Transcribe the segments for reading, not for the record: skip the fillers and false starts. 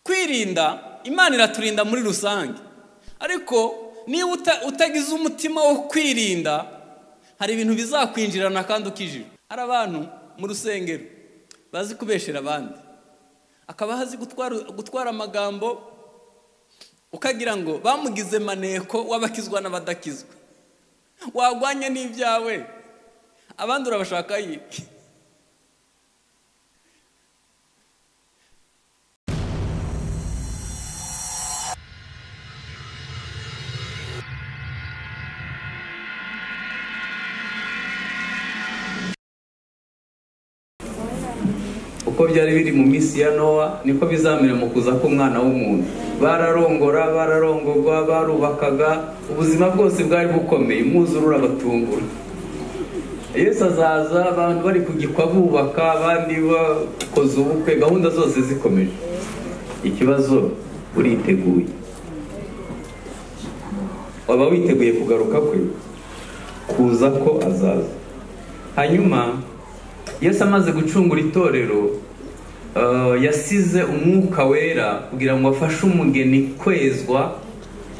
Kwirinda, Imana iraturinda muri rusange, ariko niba utagize umutima wo kwirinda, hari ibintu bizakwinjirana kandi ukijijwe. Hari abantu mu rusengero bazi kubeshera abandi, akaba hazi gutwara amagambo, ukagira ngo bamugize maneko w'abakizwa n'abadakizwa. Wagwanye n'ibyawe, abandi urabashaka yiki. Uko byari biri mu minsi ya Nowa, niko bizamera mu kuza k'umwana w'umuntu. Bararongorwa, barubakaga, ubuzima bwose bwari bukomeye, umwuzure urabatungura. Yesu azaza, abantu bari kugikwa bubaka, abandi bakoze ubukwe, gahunda zose zikomeje. Ikibazo, uriteguye? Waba witeguye kugaruka kwe? Kuza ko azaza. Hanyuma Yesu amaze gucungura itorero, yasize umwuka wera kugira ngo afashe umugeni kwezwa,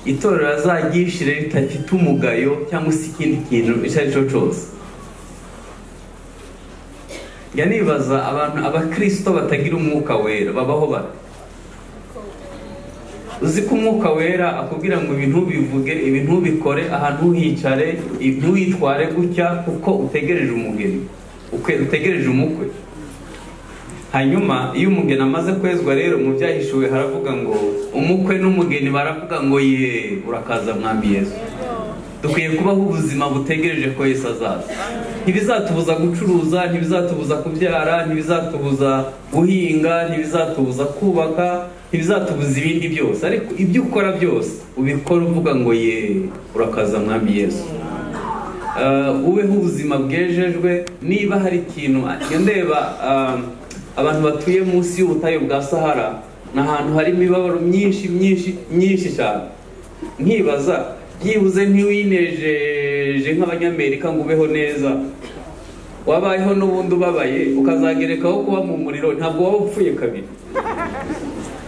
itorero azagishire ritafite umugayo cyangwa se ikindi kintu icyo ari cyo cyose. Yanibaza abantu, abakristo batagira umwuka wera babaho bate? Uzi ko umwuka wera akubwira ngo ibintu bivuge, ibintu bikore, ahantu uhicare, ibintu witware gutya kuko utegereje umugeni, utegereje umukwe. Hanyuma iyo umugeni amaze kwezwa rero, mu byahishuwe haravuga ngo umukwe n'umugeni baravuga ngo ye, urakaza mwami Yesu. Dukwiye kubaho ubuzima butegereje ko Yesu azaza. Ntibizatubuza gucuruza, ntibizatubuza kubyara, ntibizatubuza guhinga, ntibizatubuza kubaka, ntibizatubuza ibindi byose, ariko ibyo ukora byose ubikora uvuga ngo ye, urakaza mwami Yesu. Ubeho ubuzima bwejejwe. Niba hari ikintu ndeba, abantu batuye munsi y'ubutayu bwa Sahara, n'ahantu hari imibabaro myinshi cyane. Nkibaza, byibuze ntiwinejeje nk'abanyamerika ngo ubeho neza, wabayeho n'ubundi ubabaye, ukazagerekaho kuba mu muriro, ntabwo waba upfuye kabiri.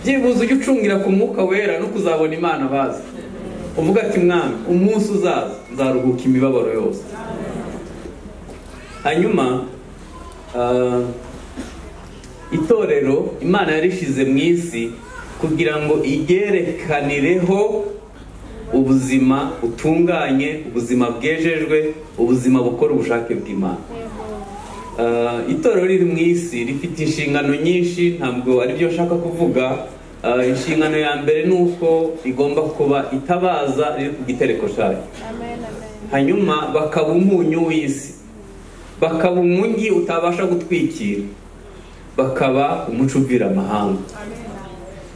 Byibuze ujye ucungira ku mwuka wera no kuzabona Imana bazi. Uvuga ati mwami, umunsi uzaza nzaruhuka imibabaro yose. Hanyuma itorero Imana yarishize mu isi kugira ngo igerekanireho ubuzima butunganye, ubuzima bwejejwe, ubuzima bukora ubushake bw'Imana. Itorero riri mu isi rifite inshingano nyinshi, ntabwo ari byo nshaka kuvuga. Inshingano ya mbere ni uko igomba kuba itabaza riri ku gitereko cyayo. Hanyuma bakaba umunyu w'isi, bakaba umujyi utabasha gutwikira, bakaba umuco uvira amahanga.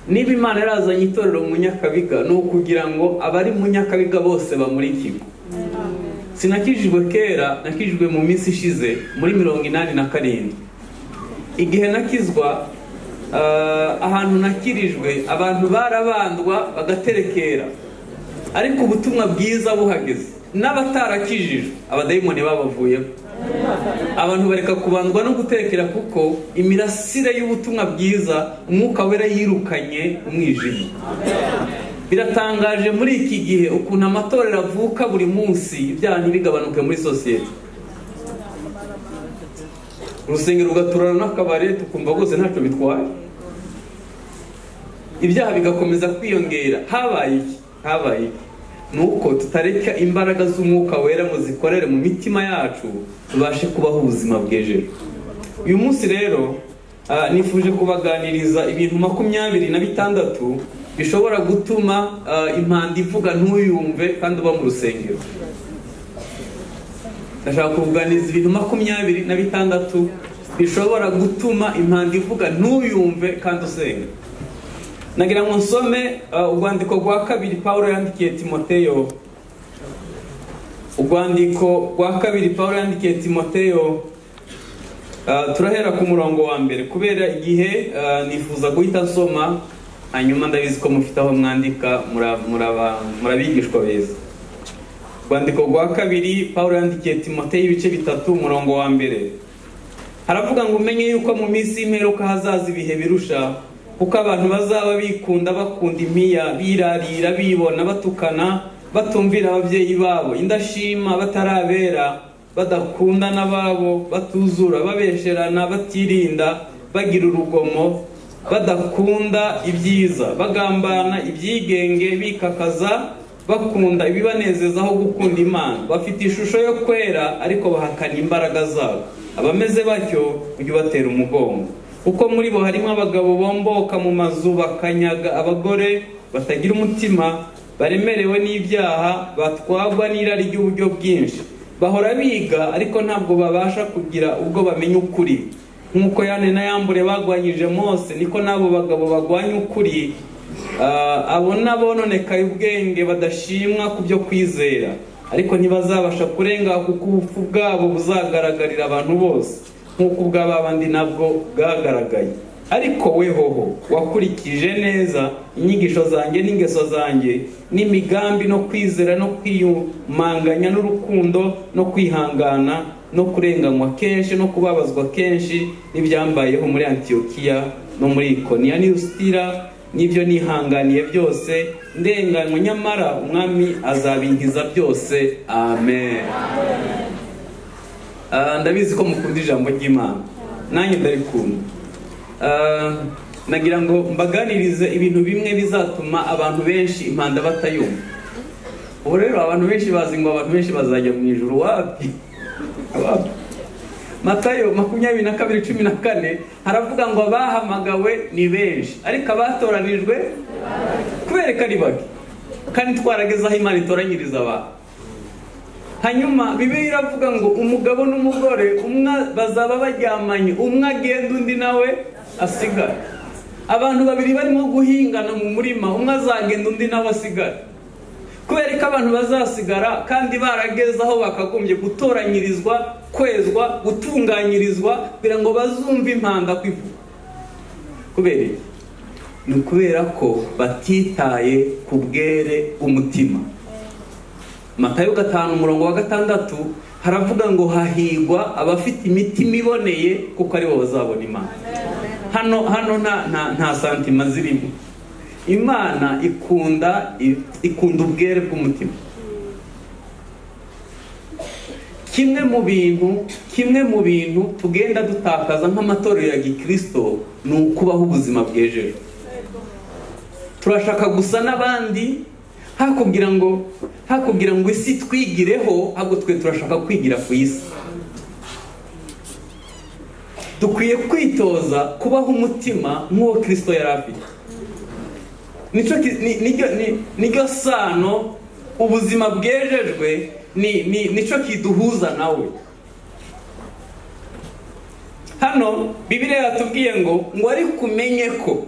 Niba Imana yarazanye itorero mu Nyakabiga, ni ukugira ngo abari mu Nyakabiga bose bamurikirwe. Sinakijijwe kera, nakijijwe mu minsi ishize muri 87. Igihe nakizwa, ahantu nakirijwe abantu barabandwa bagaterekera, ariko ubutumwa bwiza buhageze n'abatarakijijwe abadayimoni babavuyeho. Abantu bareka kubandwa no guterekera kuko imirasire y'ubutumwa bwiza umwuka wera yirukanye umwijima. Biratangaje muri iki gihe ukuntu amatorero avuka buri munsi, ibyaha ntibigabanuke muri sosiyete. Urusengero rugaturana n'akabare tukumva rwose ntacyo bitwaye, ibyaha bigakomeza kwiyongera. Habaye iki? Nuko tutareka imbaraga z'umwuka wera ngo zikorere mu mitima yacu, tubashe kubaho ubuzima bwejeje. Uyu munsi rero nifuje kubaganiriza ibintu 26 bishobora gutuma impanda ivuga ntuyumve kandi uba mu rusengero. Ndashaka kubuganiza ibintu 26 bishobora gutuma impanda ivuga ntuyumve kandi usenga. Nagira ngo nsome urwandiko rwa 2 Paulo yandikiye Timoteyo. Urwandiko rwa 2 Paulo yandikiye Timoteyo, turahera ku murongo wa mbere kubera igihe nifuza guhita nsoma, hanyuma ndabizi ko mufite aho mwandika, murabigishwa beza. Urwandiko rwa 2 Paulo yandikiye Timoteyo ibice 3 umurongo wa mbere. Haravuga ngo umenye yuko mu minsi y'imperuka hazaza ibihe birusha kuko abantu bazaba bikunda, bakunda impiya, birarira, bibona, batukana, batumvira ababyeyi babo, indashima, batarabera, badakunda n'ababo, batuzura, babesherana, batirinda, bagira urugomo, badakunda ibyiza, bagambana ibyigenge, bikakaza, bakunda ibibanezeza aho gukunda Imana, bafite ishusho yo kwera ariko bahakana imbaraga zabo. Abameze batyo ujye ubatera umugongo, kuko muri bo harimo abagabo bomboka mu mazu bakanyaga abagore, batagira umutima, baremerewe n'ibyaha, batwagwa n'irari ry'uburyo bwinshi. Bahora biga ariko ntabwo babasha kugira ubwo bamenya ukuri. Nk'uko Yane na Yambure bagwanyije Mose, niko n'abo bagabo bagwanya ukuri. Abo nabo nonekaye ubwenge, badashimwa ku byo kwizera, ariko ntibazabasha kurenga kuko ubupfu bwabo buzagaragarira abantu bose nk'uko ubw'abandi nabwo bwagaragaye. Ariko wehoho wakurikije neza inyigisho zanjye n'ingeso zanjye n'imigambi no kwizera no kwiyumanganya n'urukundo no kwihangana no kurenganywa kenshi no kubabazwa kenshi n'ibyambayeho muri Antiyokiya no muri Ikoniya n'i Lusitira, n'ibyo nihanganiye byose ndenganywa, nyamara umwami azabinkiza byose. Amen. Ndabizi ko mukunda ijambo ry'Imana, nanjye ndarikunda. Nagira ngo mbaganirize ibintu bimwe bizatuma abantu benshi impanda batayumva. Ubu rero abantu benshi bazi ngo abantu benshi bazajya mu ijuru. Wapi? Matayo 22:14 haravuga ngo abahamagawe ni benshi ariko abatoranijwe kubereka ari bake, kandi twarageze aho Imana itoranyiriza abantu. Hanyuma Bibiliya iravuga ngo umugabo n'umugore umwe bazaba baryamanye, umwe agenda undi nawe asigara. Abantu babiri barimo guhingana mu murima, umwe azagenda undi nawe asigara. Kubera ko abantu bazasigara kandi barageze aho bakagombye gutoranyirizwa, kwezwa, gutunganyirizwa kugira ngo bazumve impanda kwivuga. Kubera iki? Ni ukubera ko batitaye ku bwere bw'umutima. Matayo 5:6 haravuga ngo hahigwa abafite imitima iboneye kuko ari bo bazabona Imana. Hano nta santima zirimo. Imana ikunda ubwere bw'umutima. Kimwe mu bintu tugenda dutakaza nk'amatorero ya Gikristo ni ukubaho ubuzima bwejeje. Turashaka gusa n'abandi, hakugira ngo isi twigireho, ahubwo twe turashaka kwigira ku isi. Dukwiye kwitoza kubaho umutima nk'uwo Kristo yari afite. Niryo sano ubuzima bwejejwe nico kiduhuza nawe. Hano Bibiliya yatubwiye ngo ari kumenye ko,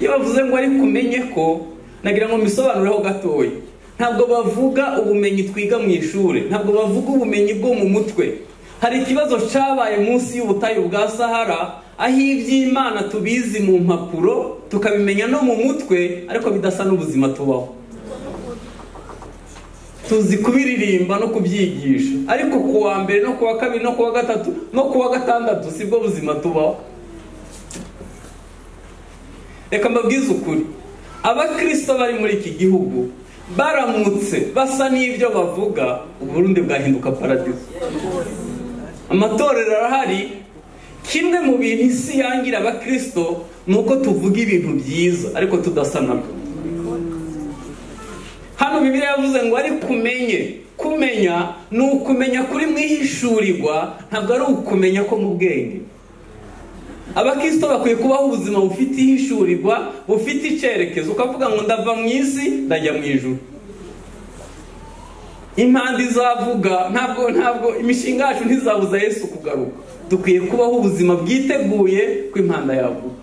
iyo bavuze ngo ari kumenye ko, nagira ngo misobanureho gatoya. Ntabwo bavuga ubumenyi twiga mu ishuri, ntabwo bavuga ubumenyi bwo mu mutwe. Hari ikibazo cyabaye munsi y'ubutayu bwa Sahara, aho iby'Imana tubizi mu mpapuro tukabimenya no mu mutwe, ariko bidasa n'ubuzima tubaho. Tuzi kubiririmba no kubyigisha, ariko kuwa mbere no kuwa kabiri no kuwa gatatu no kuwa gatandatu sibwo buzima tubaho. Reka mbabwize ukuri, abakristo bari muri iki gihugu baramutse basa n'ibyo bavuga, Uburundi bwahinduka paradizo. Amatorero arahari. Kimwe mu bintu isi yangira abakristo nuko tuvuga ibintu byiza ariko tudasa nabyo. Hano Bibiliya yavuze ngo ari kumenya ni ukumenya kuri mwihishurirwa, ntabwo ari ukumenya ko mu bwenge. Abakristo bakwiye kubaho ubuzima bufite ihishurirwa, bufite icyerekezo, ukavuga ngo ndava mu isi ndajya mu ijuru. Impanda izavuga, ntabwo imishinga yacu ntizabuza Yesu kugaruka. Dukwiye kubaho ubuzima bwiteguye ko impanda yavuga.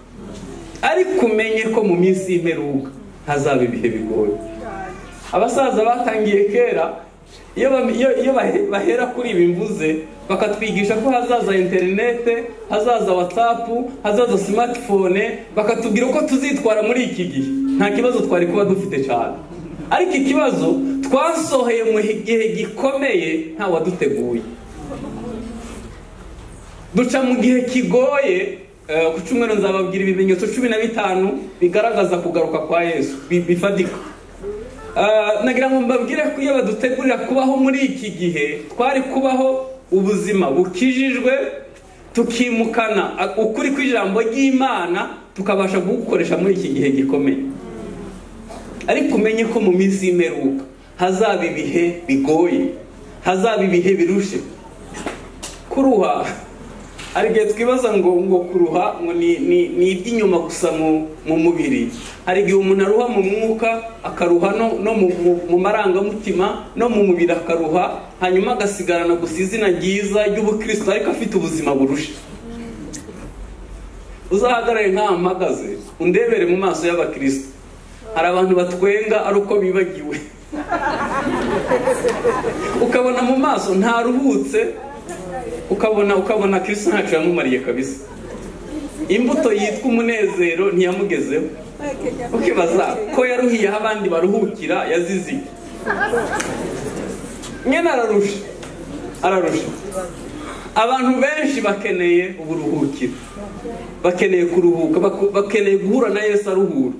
Ariko umenye ko mu minsi y'imperuka hazaba ibihe bigoye. Abasaza batangiye kera, iyo bahera kuri ibi mvuze, bakatwigisha ko hazaza interinete, hazaza WhatsApp, hazaza smartphone, bakatubwira uko tuzitwara muri iki gihe. Nta kibazo twari kuba dufite cyane. Ariko ikibazo twasoheye mu gihe gikomeye nta waduteguye. Duca mu gihe kigoye ku cyumweru nzababwira ibimenyetso 15 bigaragaza kugaruka kwa Yesu bifatika. Nagira ngo mbabwire ko iyo badutegurira kubaho muri iki gihe twari kubaho ubuzima bukijijwe, tukimukana ukuri kw'ijambo ry'Imana tukabasha gukoresha muri iki gihe gikomeye. Ariko umenye ko mu minsi y'imperuka hazaba ibihe bigoye, hazaba ibihe birushe. Kuruha hari igihe twibaza ngo kuruha ngo ni iby'inyuma gusa mu mubiri. Hari igihe umuntu aruha mu mwuka, akaruha no mu marangamutima, no mu mubiri akaruha, hanyuma agasigarana gusa izina ryiza ry'ubukristo ariko afite ubuzima burusha. Uzahagarare nk'aho mpagaze undebere mu maso y'abakristo, hari abantu batwenga ari uko bibagiwe. Ukabona mu maso ntaruhutse, ukabona Kristo ntacyo yamumariye kabisa. Imbuto yitwa umunezero ntiyamugezeho. Ukibaza ko yaruhiye aho abandi baruhukira yazize iki? Nyine ararusha. Abantu benshi bakeneye uburuhukiro, bakeneye kuruhuka, bakeneye guhura na Yesu aruhura.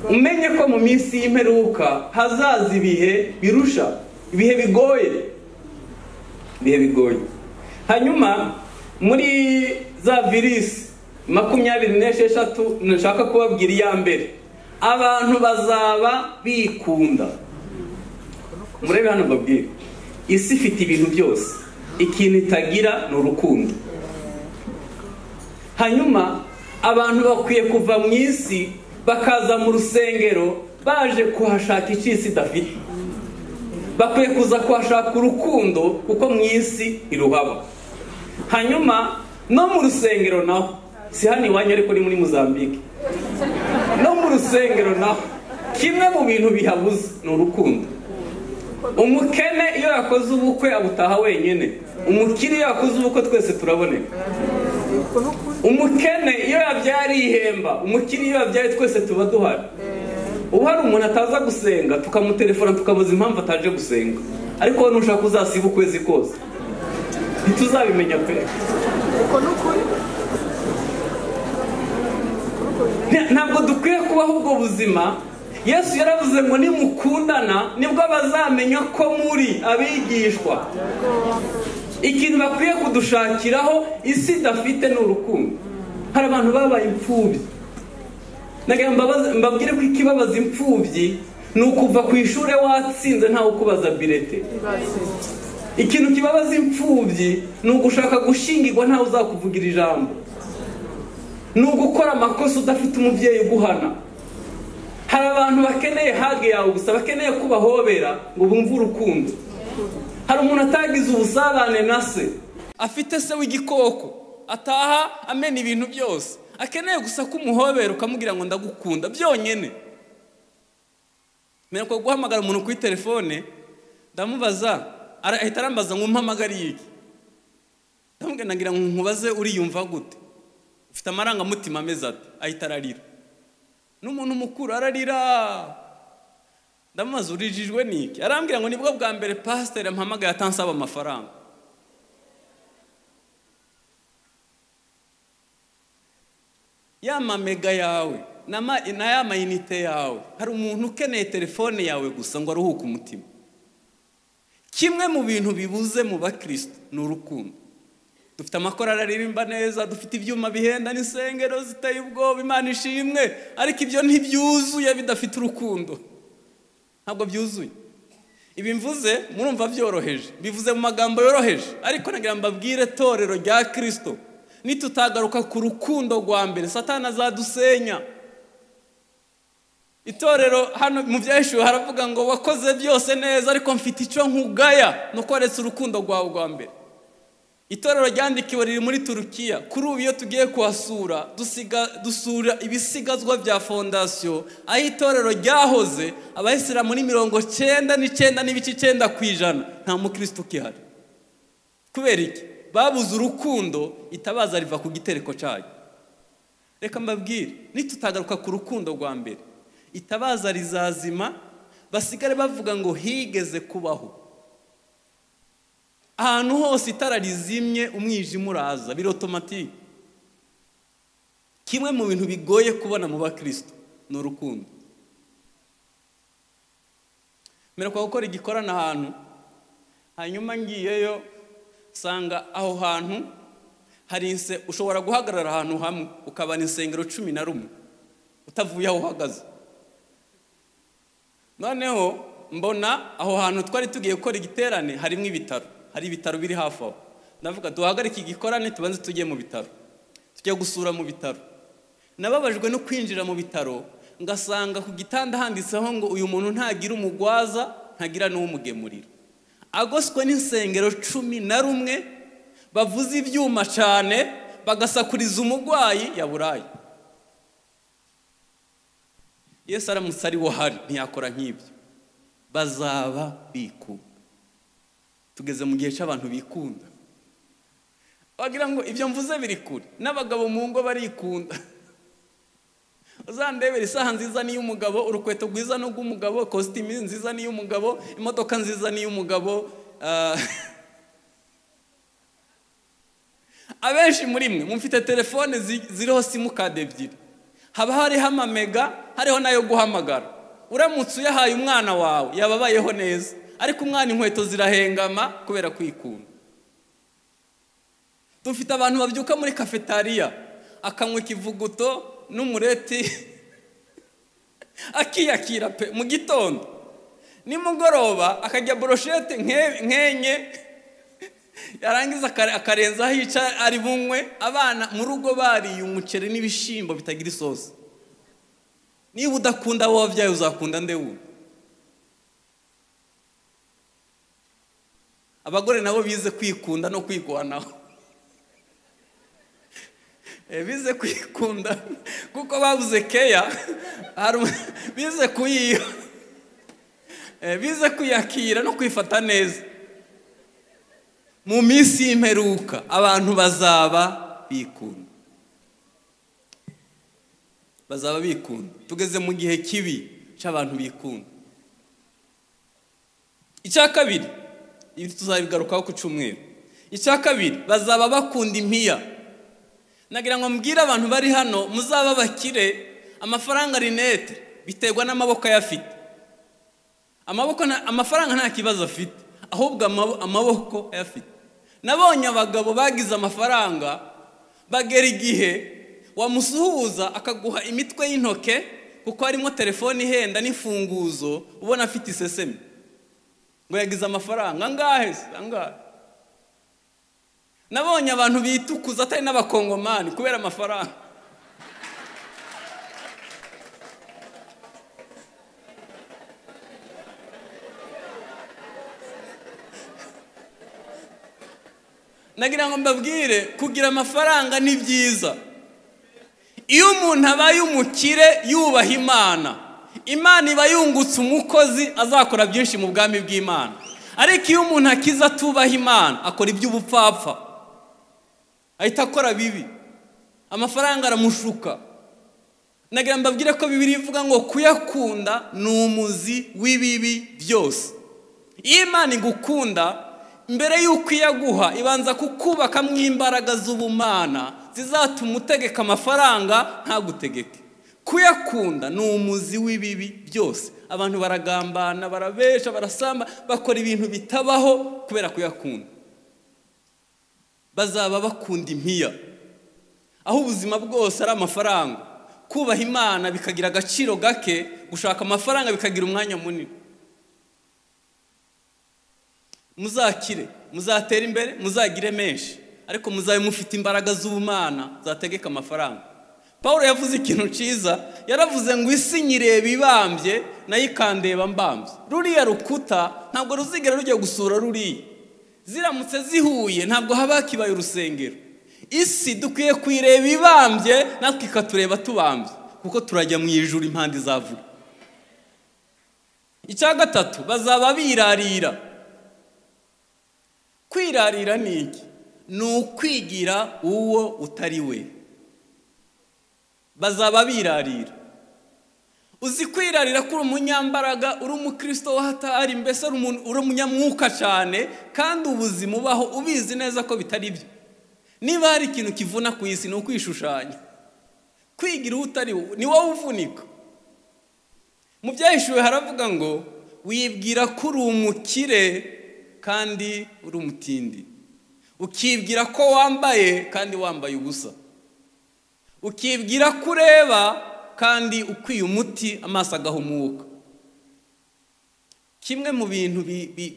Umenye ko mu minsi y'imperuka hazaza ibihe birusha, ibihe bigoye. Hanyuma muri za virisi 26 nashaka kubabwira iya mbere, abantu bazaba bikunda. Murebe hano mbabwire, isi ifite ibintu byose, ikintu itagira ni urukundo. Hanyuma abantu bakwiye kuva mu isi bakaza mu rusengero baje kuhashaka icisi idafite. Bakwiye kuza kuhashaka urukundo kuko mu isi iruhaba. Hanyuma no mu rusengero naho, si hano iwanyu ariko ni muri Mozambique, no mu rusengero naho kimwe mu bintu bihabuze ni urukundo. Umukene iyo yakoze ubukwe abutaha wenyine, umukire iyo yakoze ubukwe twese turaboneka. Umukene iyo yabyaye ihemba, umukire iyo yabyaye twese tuba duhari. Ubu hari umuntu ataza gusenga tukamutelefona tukamuza impamvu ataje gusenga, ariko wowe ntushaka uzasiba ukwezi kose, ntituzabimenya pe. Ntabwo dukwiye kubaho ubwo buzima. Yesu yaravuze ngo nimukundana nibwo bazamenya ko muri abigishwa. Ikintu bakwiye kudushakiraho isi idafite ni urukundo. Hari abantu babaye imfubyi. Nagira mbabwire ko ikibabaza imfubyi ni ukuva ku ishuri watsinze ntawe ukubaza bilete. Ikintu kibabaza imfubyi ni ugushaka gushingirwa ntawe uzakuvugira ijambo. Ni ugukora amakosa udafite umubyeyi uguhana. Hari abantu bakeneye hage yawe gusa, bakeneye kubahobera ngo bumve urukundo. Hari umuntu atagize ubusabane na se, afite se w'igikoko, ataha amena ibintu byose, akeneye gusa kumuhobera ukamubwira ngo ndagukunda byonyine. Menya ko guhamagara umuntu kuri telefone, ndamubaza ahita arambaza ngo umpamagariye iki. Ndamubwira ngira ngo nkubaze uriyumva gute, ufite amarangamutima ameze ati, ahita ararira. N'umuntu mukuru ararira. Ndamubaza urijijwe niki, arambwira ngo nibwo bwa mbere pastor ampamagaye atansaba amafaranga. Yama mega yawe na yama inite yawe, hari umuntu ukeneye telefone yawe gusa ngo aruhuke umutima. Kimwe mu bintu bibuze mu bakristo ni urukundo. Dufite amakorali aririmba neza, dufite ibyuma bihenda n'isengero ziteye ubwoba, Imana ishimwe, ariko ibyo ntibyuzuye bidafite urukundo. Ntabwo byuzuye. Ibi mvuze murumva byoroheje, bivuze mu magambo yoroheje, ariko nagira mbabwire torero rya Kristo, nitutagaruka ku rukundo rwa mbere Satani azadusenya. Itorero hano mu byaheshuwe haravuga ngo wakoze byose neza ariko mfite icyo nkugaya, nuko waretse urukundo rwawe rwa mbere. Itorero ryandikiwe riri muri Turukiya. Kuri ubu iyo tugiye kuhasura dusura ibisigazwa bya fondasiyo aho itorero ryahoze, abayisilamu muri 99.9% nta mukristo ukihari. Kubera iki? Babuze urukundo, itabaza riva ku gitereko cyayo. Reka mbabwire, nitutagaruka ku rukundo rwa mbere, itabaza rizazima, basigare bavuga ngo higeze kubaho. Ahantu hose itara rizimye umwijima uraza, biri automatique. kimwe mu bintu bigoye kubona mu bakristo ni urukundo. Mperuka gukora igikorana ahantu, hanyuma ngiyeyo sanga aho hantu hari ushobora guhagarara ahantu hamwe ukabana insengero 11 utavuye aho uhagaze. Noneho mbona aho hantu twari tugiye gukora igiterane harimo ibitaro, hari ibitaro biri hafi aho. Ndavuga duhagarike igikorane tubanze tujye mu bitaro, tujye gusura mu bitaro. Nababajwe no kwinjira mu bitaro ngasanga ku gitanda handitseho ngo uyu muntu ntagira umugwaza, ntagira n'umugemurira. Agoswe n'insengero 11 bavuze ibyuma cyane bagasakuriza umugwayi ya burayi. Yesu aramutse ari wahari ntiyakora nk'ibyo. Bazaba bikunda. Tugeze mu gihe cy'abantu bikunda. Wagira ngo ibyo mvuze biri kure. N'abagabo mu ngo barikunda. Uzandebera isaha nziza ni y'umugabo, urukweto rwiza no rw'umugabo, costume nziza ni y'umugabo, imodoka nziza ni y'umugabo. Abenshi muri mwe mufite telefone ziriho simukade ebyiri. Haba hariho amamega, hariho nayo guhamagara. Uramutse uyahaye umwana wawe yababayeho neza, ariko umwana inkweto zirahengama kubera kwikunda. Dufite abantu babyuka muri cafetaria akanywa ikivuguto n'umureti akiyakira pe mu gitondo, nimugoroba akajya brochette nkenye yarangiza akarenza hica ari bunywe. Abana mu rugo bariye umuceri n'ibishimbo bitagira isosi. Niba udakunda wowe wabyaye uzakunda nde wundi? Abagore nabo bize kwikunda no kwigwanaho. Bize kwikunda kuko babuze keya, bize kuyiha, bize kuyakira no kwifata neza. Mu minsi y'imperuka abantu bazaba bikunda. Bazaba bikunda. Tugeze mu gihe kibi cy'abantu bikunda. Icya kabiri, ibi tuzabigarukaho ku cyumweru. Icya kabiri, bazaba bakunda impiya. Nagira ngo mbwire abantu bari hano muzaba bakire. Amafaranga rinete biterwa n'amaboko yafite. Amafaranga nta kibazo afite, ahubwo amaboko yafite. Nabonye abagabo bagize amafaranga bagera igihe wamusuhuza akaguha imitwe y'intoke kuko harimo telefone ihenda n'ifunguzo, ubona afite iseseme ngo yagize amafaranga angahe. Nabonye abantu bitukuza atari n'abakongomani kubera amafaranga. Nagira ngo mbabwire kugira amafaranga ni byiza. Iyo umuntu abaye umukire yubaha Imana, Imana iba yungutse umukozi azakora byinshi mu bwami bw'Imana. Ariko iyo umuntu akiza tubaha Imana akora iby'ubupfapfa, ahita akora bibi, amafaranga aramushuka. Nagira mbabwire ko Bibiliya ivuga ngo kuyakunda ni umuzi w'ibibi byose. Iyo Imana igukunda, mbere y'uko iyaguha ibanza kukubaka mu imbaraga z'ubumana zizatuma utegeka amafaranga ntagutegeke. Kuyakunda ni umuzi w'ibibi byose. Abantu baragambana, barabesha, barasamba, bakora ibintu bitabaho kubera kuyakunda. Bazaba bakunda impiya, aho ubuzima bwose ari amafaranga. Kubaha Imana bikagira agaciro gake, gushaka amafaranga bikagira umwanya munini. Muzakire, muzatera imbere, muzagire menshi, ariko muzabe mufite imbaraga z'ubumana zategeka amafaranga. Paulo yavuze ikintu ciza, yaravuze ngo isi nyireba ibambye nayo ikandeba mbambye. Ruriya rukuta ntabwo ruzigera rujya gusura ruriya. Ziramutse zihuye ntabwo haba kibaye urusengero. Isi dukwiye kwireba ibambye natwe ikatureba tubambye, kuko turajya mu ijuru impande zavuga. Icya gatatu, bazaba birarira. Kwirarira ni iki? Ni ukwigira uwo utari we. Bazaba birarira. Uzi kwirarira kuri umunyambaraga, uri umukristo wahatari, mbese uri umunyamwuka cyane, kandi ubuzima ubaho ubizi neza ko bitari byo. Niba hari ikintu kivuna ku isi ni ukwishushanya. kwigira utari ni wowe uvunika. Mu byahishuwe haravuga ngo wibwira ko uri umukire kandi uri umutindi, ukibwira ko wambaye kandi wambaye ubusa, ukibwira ko ureba kandi ukwiye umuti amaso agahumuka. Kimwe mu bintu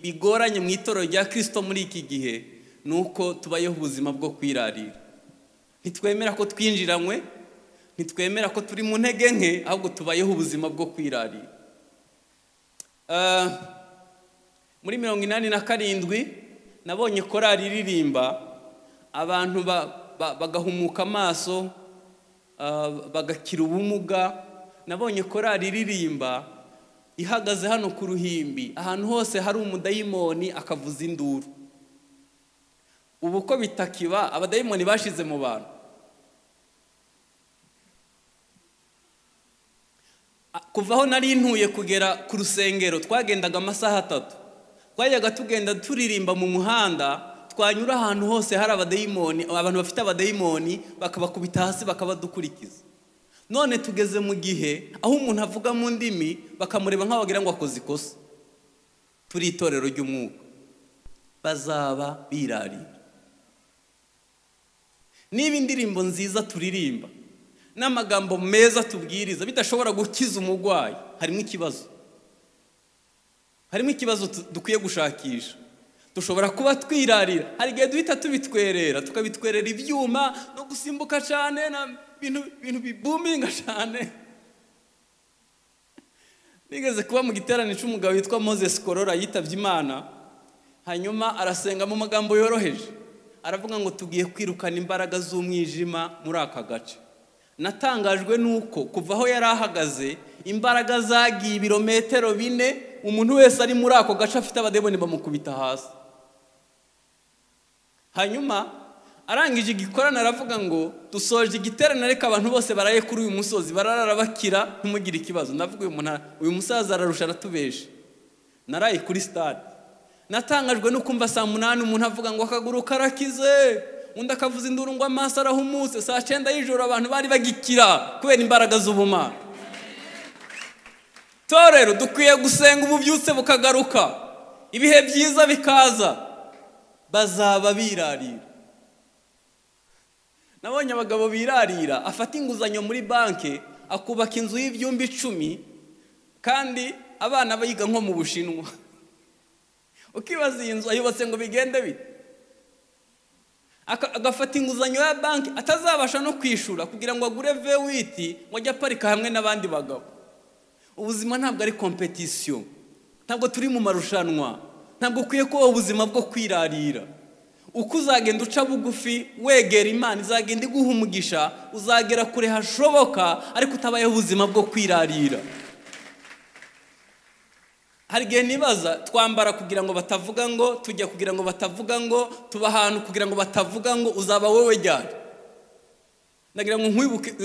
bigoranye mu itorero rya Kristo muri iki gihe nuko tubayeho ubuzima bwo kwirarira. Ntitwemera ko twinjiranywe, ntitwemera ko turi mu ntege nke, ahubwo tubayeho ubuzima bwo kwirarira. Muri 87 nabonye korali iririmba, abantu bagahumuka amaso, bagakira ubumuga. Nabonye korali iririmba ihagaze hano ku ruhimbi, ahantu hose hari umudayimoni akavuza induru. Ubu ko bitakiba, abadayimoni bashize mu bantu. Kuva aho nari ntuye kugera ku rusengero twagendaga amasaha 3. Twajyaga tugenda turirimba mu muhanda, twanyura ahantu hose hari abadayimoni, abantu bafite abadayimoni bakabakubita hasi bakabadukurikiza. None tugeze mu gihe aho umuntu avuga mu ndimi bakamureba nk'abagira ngo akoze ikosa. Turi itorero ry'umwuka, bazaba birarira. Niba indirimbo nziza turirimba n'amagambo meza tubwiriza bidashobora gukiza umurwayi, harimo ikibazo. Harimo ikibazo dukwiye gushakisha. Dushobora kuba twirarira, hari igihe duhita tubitwerera, tukabitwerera ibyuma no gusimbuka cyane na bintu bibuminga cyane. Nigeze kuba mu giterane cy'umugabo witwa Moses Korora yitavye Imana, hanyuma arasenga mu magambo yoroheje, aravuga ngo tugiye kwirukana imbaraga z'umwijima muri aka gace. Natangajwe nuko kuva aho yari ahagaze imbaraga zagiye ibirometero 4, umuntu wese ari muri ako gace afite abademoni bamukubita hasi. Hanyuma arangije igikorana aravuga ngo dusoje igiterane, reka abantu bose baraye kuri uyu musozi bararara bakira ntumugire ikibazo. Ndavuga uyu musaza ararusha aratubeshe. Naraye kuri stade, natangajwe no kumva saa 8 umuntu avuga ngo akaguru karakize, undi akavuza induru ngo amaso arahumutse. Saa 9 y'ijoro abantu bari bagikira kubera imbaraga z'ubumana. Torero dukwiye gusenga ububyutse bukagaruka, ibihe byiza bikaza, bazaba birarira. Nabonye abagabo birarira, afata inguzanyo muri banke akubaka inzu y'ibyumba 10 kandi abana bayiga nko mu Bushinwa. Ukibaza iyi nzu ayubatse ngo bigende bite? Agafata inguzanyo ya banki atazabasha no kwishura kugira ngo agure V8 ngo ajye aparika hamwe n'abandi bagabo. Ubuzima ntabwo ari competition, ntabwo turi mu marushanwa, ntabwo ukwiye kuba ubuzima bwo kwirarira. Uko uzagenda uca bugufi wegera Imana izagenda iguha umugisha, uzagera kure hashoboka, ariko utabayeho ubuzima bwo kwirarira. Hari igihe nibaza twambara kugira ngo batavuga ngo, tujya kugira ngo batavuga ngo, tuba ahantu kugira ngo batavuga ngo, uzaba wowe ryari? Nagira ngo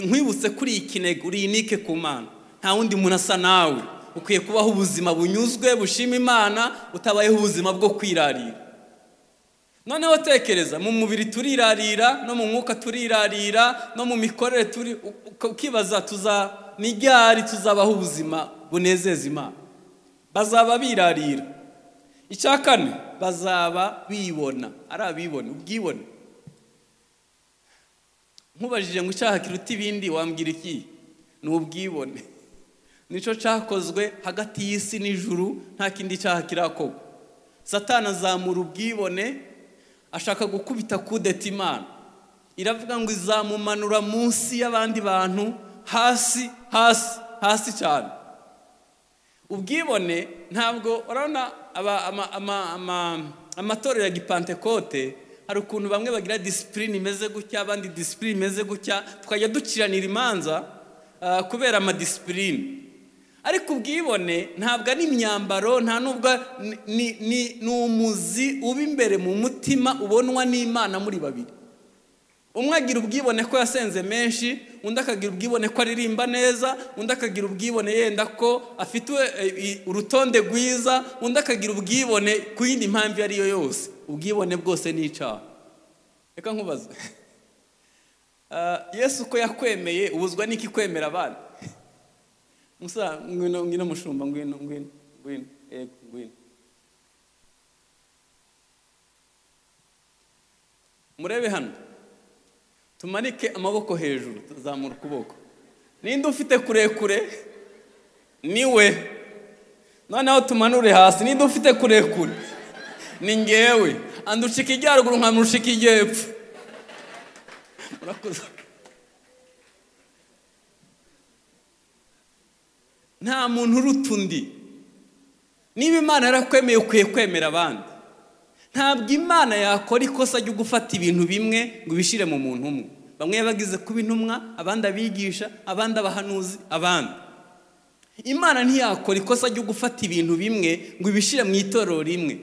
nkwibutse kuri ikinego, uri unike ku Mana, nta wundi muntu asa nawe. Ukwiye kubaho ubuzima bunyuzwe bushima Imana, utabayeho ubuzima bwo kwirarira. Noneho tekereza, mu mubiri turirarira, no mu mwuka turirarira, no mu mikorere ukibaza n'iryari tuzabaho ubuzima bunezeza Imana. Bazaba birarira. Icya 4, bazaba bibona, ari abibona, ubwibone. Nkubajije ngo icyaha kiruta ibindi wambwira iki? Ni ubwibone. Nico cyakozwe hagati y'isi n'ijuru, nta kindi cyaha kirakorwa. Satani azamura ubwibone, ashaka gukubita kudeta Imana. Iravuga ngo izamumanura munsi y'abandi bantu, hasi cyane. Ubwibone ntabwo urabona amatorero ya Gipantekote hari ukuntu bamwe bagira discipline imeze gutya, abandi discipline imeze gutya, tukajya duciranira imanza kubera amadiscipline. Ariko ubwibone ntabwo ari imyambaro, nta nubwo ni umuzi uba imbere mu mutima ubonwa n'Imana muri babiri. Umwe agira ubwibone ko yasenze menshi, undi akagira ubwibone ko aririmba neza, undi akagira ubwibone yenda ko afite urutonde rwiza, undi akagira ubwibone ku yindi mpamvu ariyo yose. Ubwibone bwose ni icyaha. Reka nkubaze, Yesu ko yakwemeye ubuzwa n'iki kwemera abandi? Musa ngwino mushumba ngwino murebe hano, tumanike amaboko hejuru, tuzamura ukuboko. Ninde ufite kurekure? Niwe. Noneho tumanure hasi. Ninde ufite kurekure? Ni ngewe. Andushika ijyaruguru nkamushika ijyepfo. Murakoze. Nta muntu uruta undi. Niba Imana yarakwemeye ukwiye kwemera abandi. Ntabwo Imana yakora ikosa ryo gufata ibintu bimwe ngo bishire mu muntu umwe. Bamwe bagize kuba intumwa, abandi abigisha, abandi abahanuzi, abandi. Imana ntiyakora ikosa ryo gufata ibintu bimwe ngo bishire mu itorero rimwe.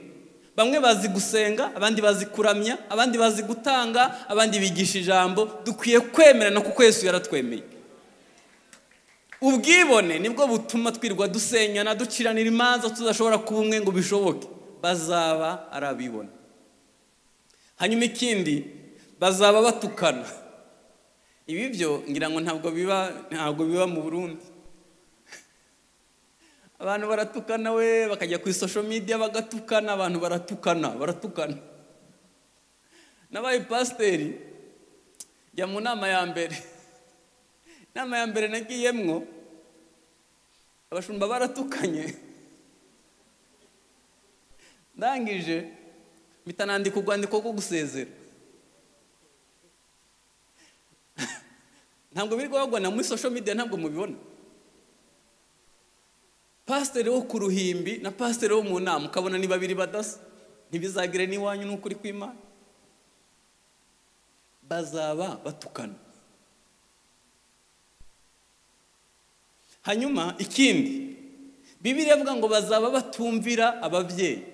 Bamwe bazi gusenga, abandi bazi kuramya, abandi bazi gutanga, abandi bigisha ijambo. Dukwiye kwemerana kuko Yesu yaratwemeye. Ubwibone nibwo butuma twirwa dusenyana, duciranira imanza tudashobora kuba umwe ngo bishoboke. Bazaba arabibona. Hanyuma ikindi, bazaba batukana. Ibi byo ngira ngo ntabwo biba mu Burundi. Abantu baratukana bakajya ku social media bagatukana, abantu baratukana. Nabaye pasiteri jya mu nama ya mbere. Nama ya mbere nagiyemwo abashumba baratukanye. Ndangije mitanandika urwandiko rwo gusezera. Ntabwo biri gwagwana muri social media, ntabwo mubibona. Pasiteri wo ku ruhimbi na pasiteri wo mu nama ukabona ni babiri badasa. Ntibizagire n'iwanyu n'ukuri kw'Imana. Bazaba batukana. Hanyuma ikindi, Bibiliya ivuga ngo bazaba batumvira ababyeyi.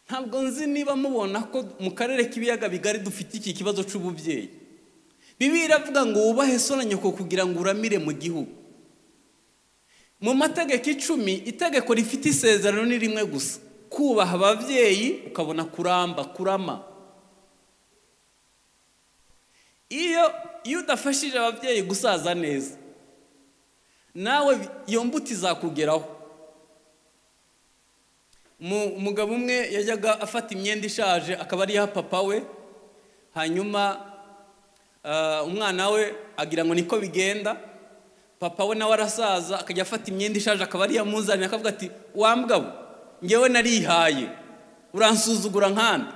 Ntabwo nzi niba mubona ko mu karere k'ibiyaga bigari dufite iki kibazo c'ububyeyi. Bibiliya ivuga ngo wubahe so na nyoko kugira ngo uramire mu gihugu. Mu mategeko 10 itegeko rifite isezerano ni rimwe gusa, kubaha ababyeyi ukabona kurama. Iyo udafashije ababyeyi gusaza neza, nawe iyo mbuto izakugeraho. Umugabo umwe yajyaga afata imyenda ishaje akaba ari ya papa we, hanyuma umwana we agira ngo niko bigenda. Papa we nawe arasaza akajya afata imyenda ishaje akaba ari yamuzanira akavuga ati wambwabo ngewe narihaye uransuzugura nkanda.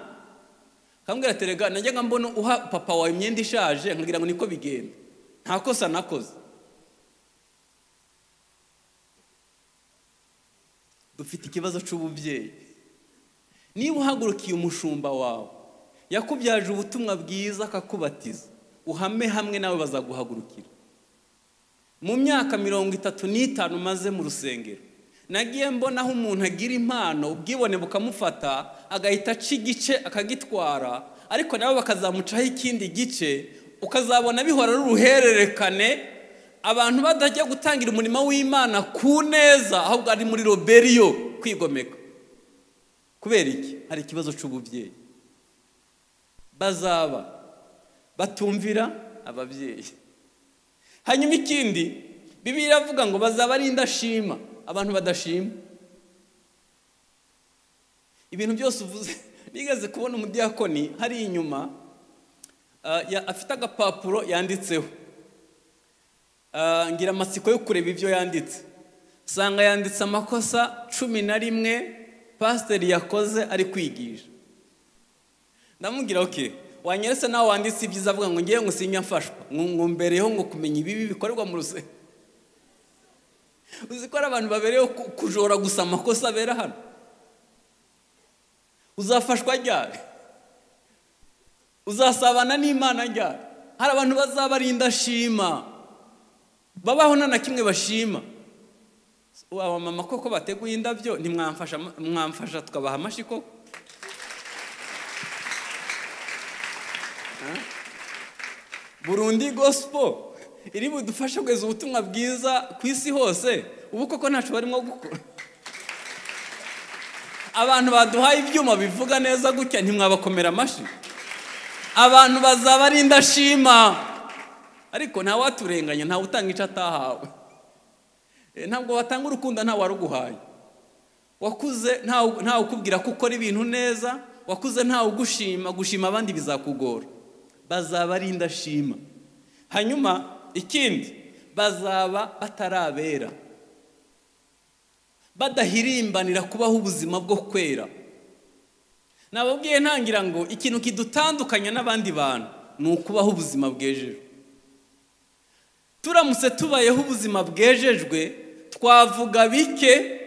Kambwira ati rega najyaga mbona uha papa wawe imyenda ishaje nkagira ngo niko bigenda, nta kosa nakoze. Dufite ikibazo c'ububyeyi. Niba uhagurukiye umushumba wawe yakubyaje ubutumwa bwiza akakubatiza, uhame hamwe nawe bazaguhagurukira. Mu myaka 35 maze mu rusengero nagiye mbona aho umuntu agira impano ubwibone bukamufata agahita aca igice akagitwara, ariko nabo bakazamucaho ikindi gice, ukazabona bihora ruhererekane, abantu badajya gutangira umurimo w'Imana ku neza, ahubwo ari muri roberiyo kwigomeka. Kubera iki? Hari ikibazo c'ububyeyi. Bazaba batumvira ababyeyi. Hanyuma ikindi, Bibiliya ivuga ngo bazaba ari indashima, abantu badashima. Ibintu byose uvuze, nigeze kubona umudiyakoni hari inyuma afite agapapuro yanditseho. Ngira amatsiko yo kureba ibyo yanditse. Sanga yanditse amakosa 11 pasiteri yakoze ari kwigisha. Ndamubwira okay, wanyeretse nawe wanditse ibyiza avuga ngo ngiye ngusinya mfashwa ngo mbereho ngo kumenya ibibi bikorerwa mu ruse. Uzikora abantu babereho kujora gusa amakosa bera hano. Uzafashwa ryari? Uzasabana n'Imana ryari? Hari abantu bazabarinda shima, babaho na kimwe bashima. Uwa mama koko bateguye indabyo mwamfasha tukabaha amashiko. Burundi Gospel iri budufasha kweza ubutumwa bwiza ku isi hose, ubu koko ntacu barimo gukora. Abantu baduhaye ibyuma bivuga neza gutya ntimwabakomera amashi. abantu bazaba ari indashima, ariko nta waturenganya, nta utanga icyo atahawe. Ntabwo watanga urukundo nta waruguhaye. Wakuze nta ukubwira ko ukora ibintu neza, wakuze nta ugushima, gushima abandi bizakugora. Bazaba ari indashima. Hanyuma ikindi, bazaba batarabera, badahirimbanira kubaho ubuzima bwo kwera. Nababwiye ntangira ngo ikintu kidutandukanya n'abandi bantu ni ukubaho ubuzima bwejejwe. Turamutse tubayeho ubuzima bwejejwe twavuga bike,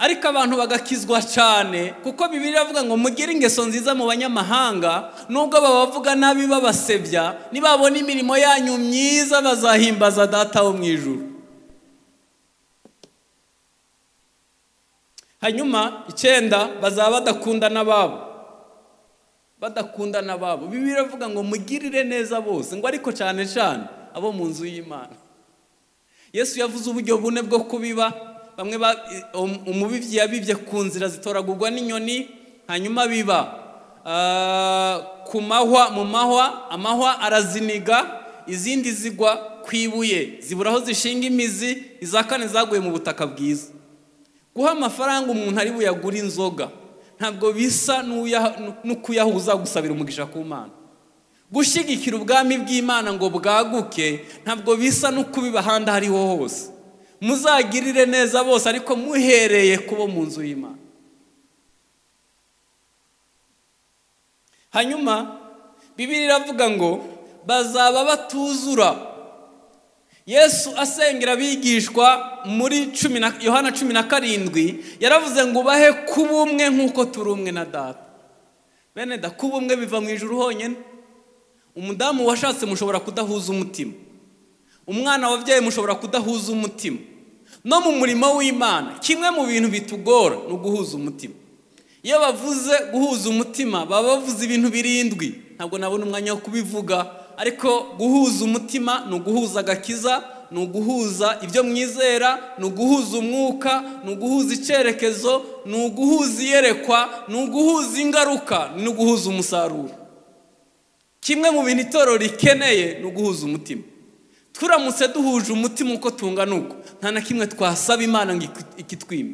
ariko abantu bagakizwa cyane, kuko Bibiliya iravuga ngo mugire ingeso nziza mu banyamahanga, nubwo babavuga nabi babasebya, nibabona imirimo yanyu myiza bazahimbaza Data wo mu ijuru. Hanyuma icyenda, bazaba badakunda n'ababo. Badakunda n'ababo. Bibiliya iravuga ngo mugirire neza bose, ngo ariko cyane cyane abo mu nzu y'Imana. Yesu yavuze uburyo bune bwo kubiba. Bamwe umubivyi yabivye ku nzira zitoragurwa n'inyoni, hanyuma biba ku mahwa, mu mahwa, amahwa araziniga, izindi zigwa kwibuye ziburaho zishinga imizi, izakane zaguye mu butaka bwiza. Guha amafaranga umuntu ari buyagura inzoga ntabwo bisa n'ukuyahuza gusabira umugisha ku Mana. Gushigikira ubwami bw'Imana ngo bwaguke ntabwo bisa n'ukubiba ahandi hariho hose. Muzagirire neza bose, ariko muhereye kubo mu nzu y'Imana. Hanyuma Bibiliya iravuga ngo bazaba batuzura. Yesu asengera abigishwa muri Yohana 17 yaravuze ngo ubahe kuba umwe nk'uko turi umwe na Data. Bene da, kuba umwe biva mu ijuru honyine. Umudamu washatse mushobora kudahuza umutima, umwana wabyaye mushobora kudahuza umutima. No mu murimo w'Imana kimwe mu bintu bitugora ni uguhuza umutima. Iyo bavuze guhuza umutima baba bavuze ibintu birindwi, ntabwo nabona umwanya wo kubivuga, ariko guhuza umutima ni uguhuza agakiza, ni uguhuza ibyo mwizera, ni uguhuza umwuka, ni uguhuza icyerekezo, ni uguhuza iyerekwa, ni uguhuza ingaruka, ni uguhuza umusaruro. Kimwe mu bintu itorero rikeneye ni uguhuza umutima. Turamutse duhuje umutima uko tungana uko, nta na kimwe twasaba Imana ngo ikitwime.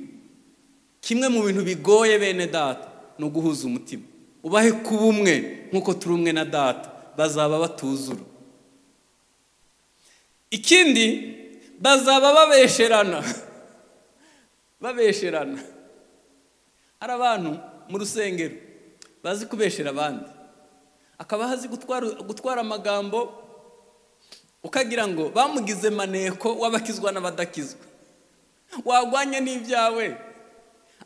Kimwe mu bintu bigoye bene Data ni uguhuza umutima. Ubahe kuba umwe nk'uko turi umwe na Data, bazaba batuzura. Ikindi, bazaba babesherana. Babesherana. Hari abantu mu rusengero bazi kubeshera abandi, akaba hazi gutwara amagambo, ukagira ngo bamugize maneko w'abakizwa n'abadakizwa. Wagwanye n'ibyawe,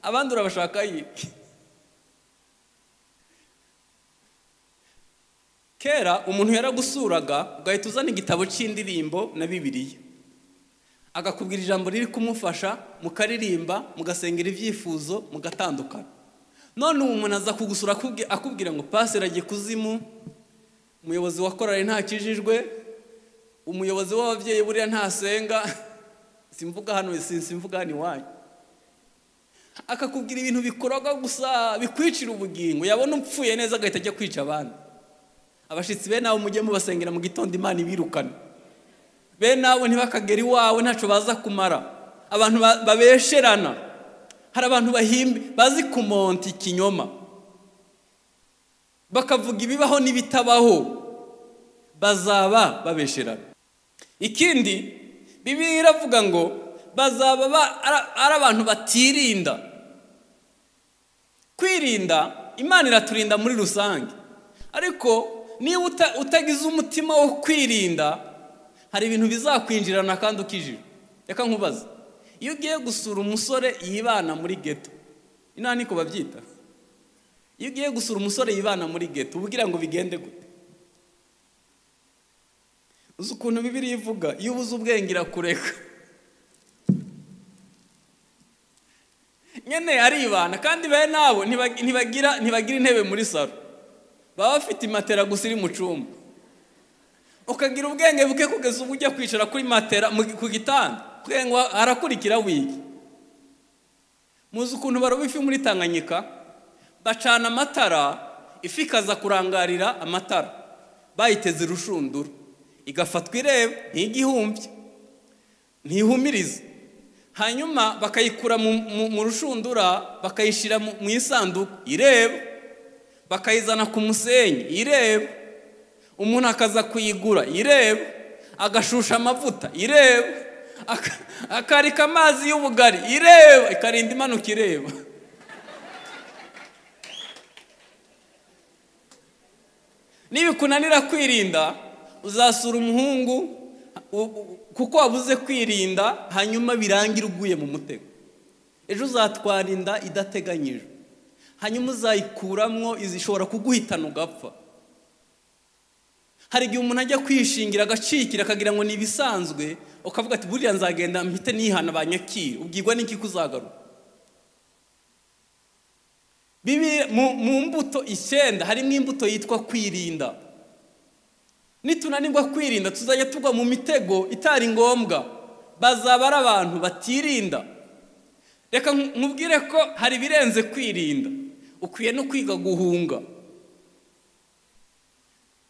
abandi urabashaka yiki. Kera umuntu yaragusuraga ugahita uzana igitabo cy'indirimbo na Bibiliya, agakubwira ijambo riri kumufasha, mukaririmba, mugasengera ibyifuzo, mugatandukana. None umuntu aza kugusura akubwira ngo pastor agiye kuzimu, umuyobozi wa korali ntakijijwe, umuyobozi w'ababyeyi buriya ntasenga, simvuga hano simvuga hano iwanyu. Akakubwira ibintu bikoroga gusa bikwicira ubugingo, yabona upfuye neza agahita ajya kwica abandi. Abashitsi be nawe mujye mubasengera mu gitondo Imana ibirukana. Be nawe ntibakagera iwawe ntaco baza kumara. Abantu babesherana. Hari abantu bahimbi bazi kumonta ikinyoma, bakavuga ibibaho n'ibitabaho, bazaba babesherana. Ikindi, Bibiliya iravuga ngo bazaba ari abantu batirinda. Kwirinda, Imana iraturinda muri rusange, ariko niba utagize umutima wo kwirinda, hari ibintu bizakwinjirana kandi ukijira. Reka nkubaza, iyo ugiye gusura umusore yibana muri ghetto, ina niko babyita, iyo ugiye gusura umusore yibana muri ghetto ubugira ngo bigende gute? Uzi ukuntu Bibiliya ivuga, iyo ubuze ubwenge irakureka. Nyene aribana kandi bene nabo ntibagira intebe muri saro, baba bafite matera gusa iri mu cumba. Ukagira ubwenge buke kugeza ubu ujya kwicara kuri matera ku gitanda, ubwenge arakurikira wiki. Muzi ukuntu baroba ifi muri Tanganyika, bacana amatara, ifi ikaza kurangarira amatara bayiteze urushundura, igafatwa ireba ntigihumbye ntihumiriza, hanyuma bakayikura mu rushundura bakayishira mu isanduku ireba, bakayizana ku musenyi ireba, umuntu akaza kuyigura ireba, agashusha amavuta ireba, akarika amazi y'ubugari ireba, ikarinda imanuka ireba. Nibikunanira kwirinda uzasura umuhungu kuko wabuze kwirinda, hanyuma birangira uguye mu mutego. Ejo uzatwara inda idateganyijwe, hanyuma uzayikuramwo izishobora kuguhitana ugapfa. Hari igihe umuntu ajya kwishingira agacikira akagira ngo ni ibisanzwe, ukavuga ati buriya nzagenda mpite nihana banyakira, ubwirwa n'iki kuzagaruka. Bibi mu mbuto 9 harimo imbuto yitwa kwirinda. Nitunanirwa kwirinda tuzajya tugwa mu mitego itari ngombwa, bazaba ari abantu batirinda. Reka nkubwire ko hari birenze kwirinda, ukwiye no kwiga guhunga.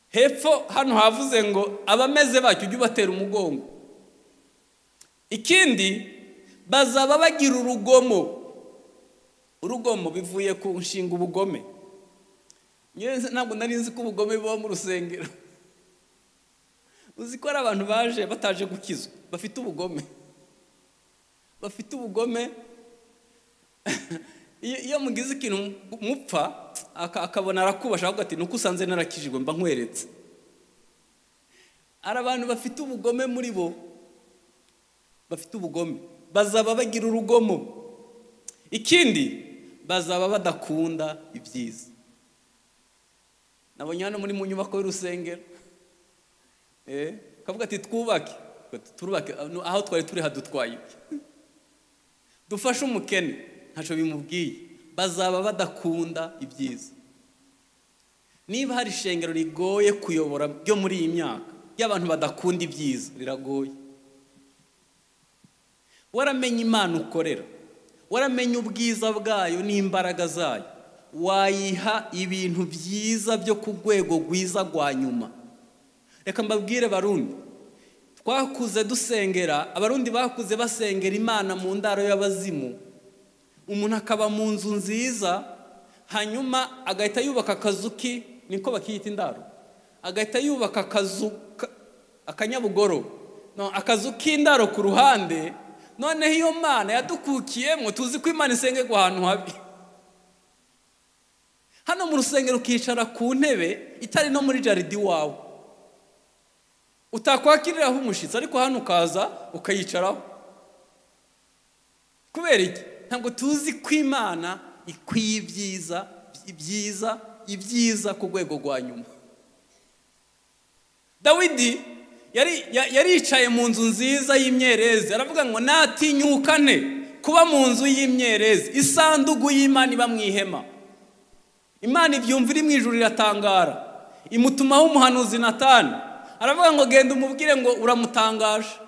Hepfo hano havuze ngo abameze bacyo ujye ubatera umugongo. Ikindi bazaba bagira urugomo. Urugomo bivuye ku nshinga ubugome. Ntabwo nari nzi ko ubugome buba mu rusengero. Uzi ko ari abantu baje bataje gukizwa, bafite ubugome. Bafite ubugome. Iyo mugize ikintu mupfa akabona arakubasha avuga ati nuko usanze narakijijwe mba nkweretse. Ari abantu bafite ubugome muri bo. Bafite ubugome. Bazaba bagira urugomo. Ikindi bazaba badakunda ibyiza. Nabonye hano muri mu nyubako y'urusengero. Kavuga ati twubake, turubake aho twari turi hadutwaye. Dufashe umukene ntaco bimubwiye. Bazaba badakunda ibyiza. Niba hari ishengero rigoye kuyobora byo muri iyi myaka y'abantu badakunda ibyiza, riragoye. Waramenye Imana ukorera, waramenye ubwiza bwayo n'imbaraga zayo, wayiha ibintu byiza byo ku rwego rwiza rwa nyuma. Reka mbabwire Barundi, twakuze dusengera, Abarundi bakuze basengera Imana mu ndaro y'abazimu. Umuntu akaba mu nzu nziza, hanyuma agahita yubaka akazuki, niko bakiyita indaro, agahita yubaka akazu akanyabugoro, akazu k'indaro ku ruhande. Noneho iyo Mana yadukukiyemo, tuzi ko Imana isengerwa ahantu habi. Hano mu rusengero ukicara ku ntebe itari no muri jaridi wawe, utakwakiriraho umushitsi, ariko hano ukaza ukayicaraho. Kubera iki? Ntabwo tuzi ko Imana ikwiye ibyiza ku rwego rwa nyuma. Dawidi yari yicaye mu nzu nziza y'imyerezi, aravuga ngo natinyukane kuba mu nzu y'imyerezi, isanduku y'Imana iba mu ihema. Imana ibyumva iri mu ijuru iratangara, imutumaho umuhanuzi Natani, aravuga ngo genda umubwire ngo uramutangaje,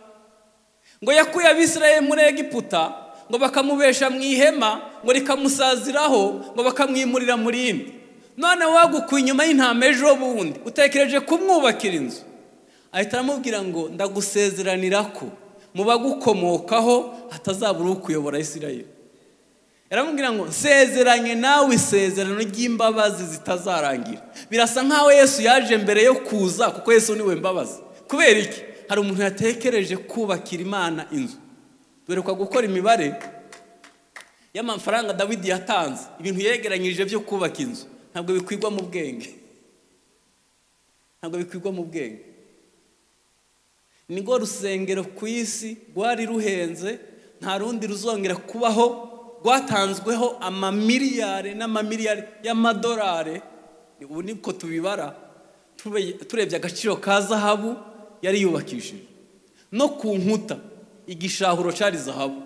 ngo yakuye Abisirayeli muri Egiputa, ngo bakamubesha mu ihema, ngo rikamusaziraho, ngo bakamwimurira mu rindi. None wagukuye inyuma y'intama ejo bundi, utekereje kumwubakira inzu. Ahita aramubwira ngo ndagusezeranira ko mu bagukomokaho hatazabura ukuyobora Isirayeli. Yaramubwira ngo nsezeranye nawe isezerano ry'imbabazi zitazarangira. Birasa nkaho Yesu yaje mbere yo kuza, kuko Yesu niwe mbabazi. Kubera iki? Hari umuntu yatekereje kubakira Imana inzu. Duheruka gukora imibare y'amafaranga Dawidi yatanze, ibintu yegeranyije byo kubaka inzu. Ntabwo bikwigwa mu bwenge. Ntabwo bikwigwa mu bwenge. Nigo rusengero ku isi rwari ruhenze, nta rundi ruzongera kubaho, rwatanzweho amamiliyari n'amamiliyari y'amadolari. Ubu niko tubibara, turebye agaciro ka zahabu yari yubakishije. No ku nkuta igishahuro cyari zahabu,